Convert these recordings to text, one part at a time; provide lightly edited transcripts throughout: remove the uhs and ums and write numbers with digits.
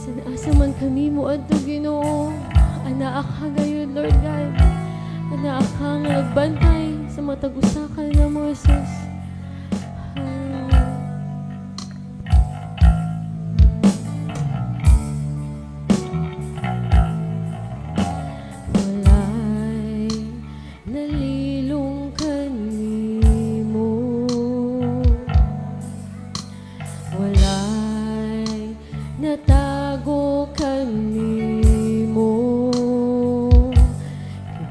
Asa man kami mo adto Ginoo, anaa ka gayon Lord God, anaa ka nga nagbantay sa matag usa ka na mo Jesus. Walay nalilong kanimo, walay natago kanimo,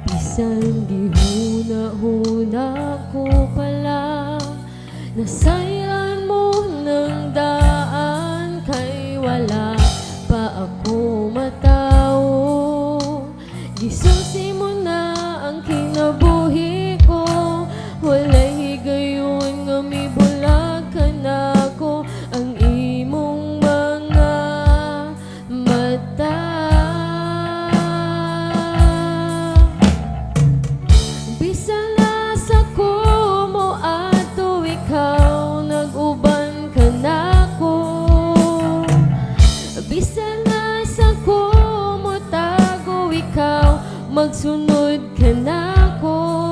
bisan gihuna-huna ko pala, nasayran mo ng daan, kay wala pa ako matao. Gisusi mo na ang kinabuhi ko, walay higayon nga mibulag ka na ko, ang imong mga mata. Bisan asa ko mo ato, ikaw nag-uban ka na ko. Bisan asa ko mo tago, ikaw magsunod ka na ko.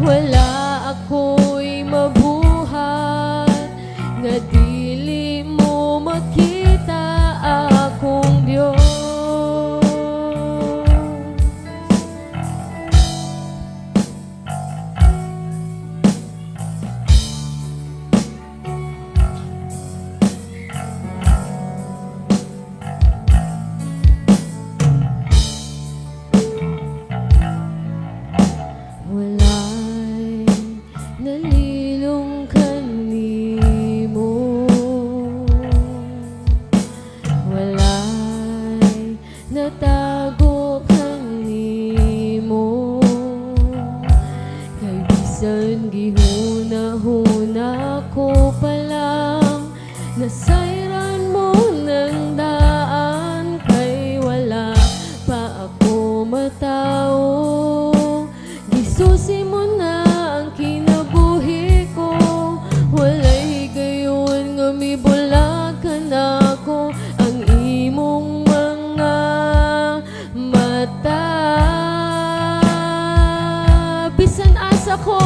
Wala ako'y mabuhat nga dili mo makita akong Diyos. Walay nalilong kanimo, walay natago kanimo, kay bisan gihuna-huna ko palang, nasayran mo ng daan, kay wala pa ako matao. Gisusi mo na ang kinabuhi ko, walay higayon nga mibulag ka na ko, ang imong mga mata. Bisan asa ko,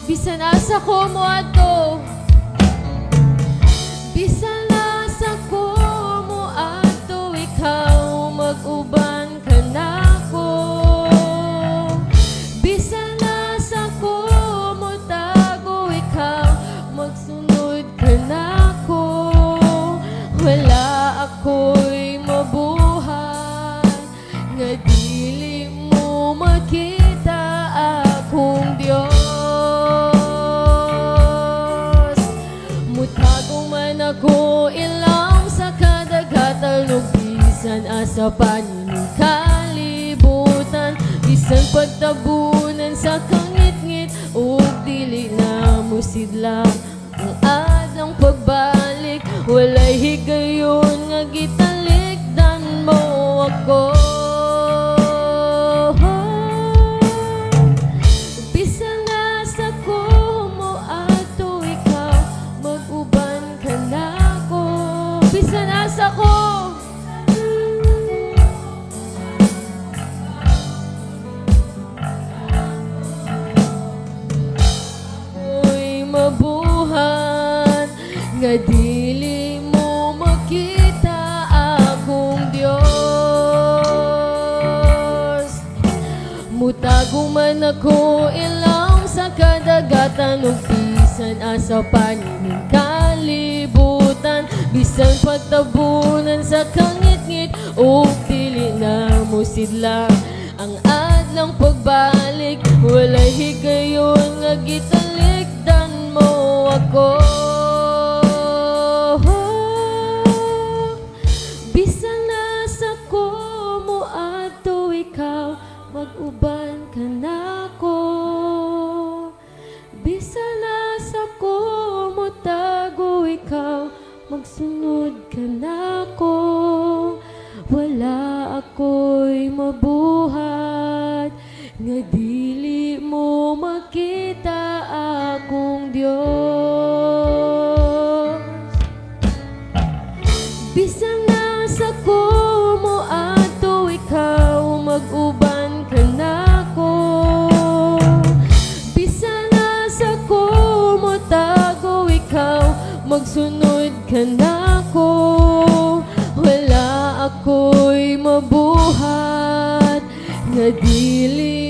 bisan asa ko mo ato, bisan asa ko mo ato, ikaw mag-uban ka na ko. Bisan asa ko mo tago, ikaw magsunod ka na ko. Wala ako'y mabuhat nga dili mo makita akong Diyos. Ako ilang sa kadagatan, ug bisan asa panining kalibutan, bisan pagtabunan sa kangit-ngit, ug dili na mo sidlang ang adlang pagbalik, walay higayon nga gitalikdan mo ako. Bisan asa ko mo ato, ikaw mag-uban ka na ko. Bisan asa ko, ako'y mabuhat nga dili mo makita akong Diyos. Mutago man ako ilang sa kadagatan, ug bisan asa panining kalibutan, bisan pagtabunan sa kangit-ngit, ug dili na mo sidlang ang adlang pagbalik, walay higayon nga gitalikdan mo ako. Bisan nasa ko mo ato, ikaw mag-uban ka nako. Bisan asa ko motago ikaw, magsunod ka nako. Wala ako'y mabuhat nga dili mo makita akong Dios. Bisan nasa ko mo ato ikaw, mag-uban ka nako. Bisan nasa ko mo tago ikaw, magsunod ka nako. Wala ako'y mabuhat nga dili